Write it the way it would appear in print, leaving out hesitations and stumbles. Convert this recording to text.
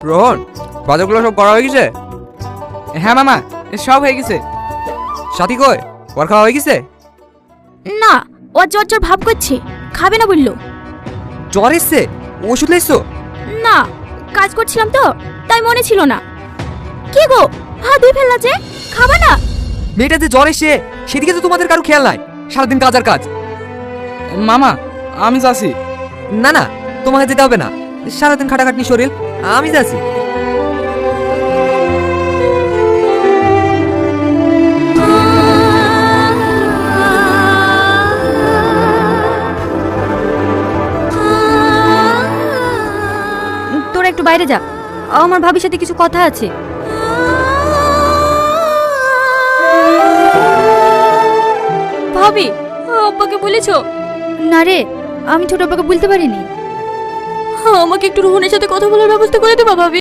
রোহন, বাজারগুলো সব করা হয়ে গেছে? হ্যাঁ মামা, সব হয়ে গেছে। সাথী কই, ওর খাওয়া হয়ে গেছে? না, ও জ্বর জ্বর ভাব করছে, খাবে না বললো। জ্বর এসছে? ওষুধ লেছো? না, কাজ করছিলাম তো তাই মনে ছিল না। কি গো, হাত ধুয়ে ফেললা যে, খাবা না? মেয়েটা যে জ্বর এসে সেদিকে তো তোমাদের কারো খেয়াল নাই, সারাদিন কাজ আর কাজ। মামা, আমি যাচ্ছি। না না, তোমাকে যেতে হবে না, সারাদিন খাটাখাটনি শরীর, আমি যাচ্ছি। তোরা একটু বাইরে যা, আমার ভাবির সাথে কিছু কথা আছে। ভাবি, আব্বাকে বলেছো? না রে, আমি ছোট আব্বাকে বলতে পারিনি। আমাকে একটু রোহনের সাথে কথা বলার ব্যবস্থা করে দেবা ভাবি।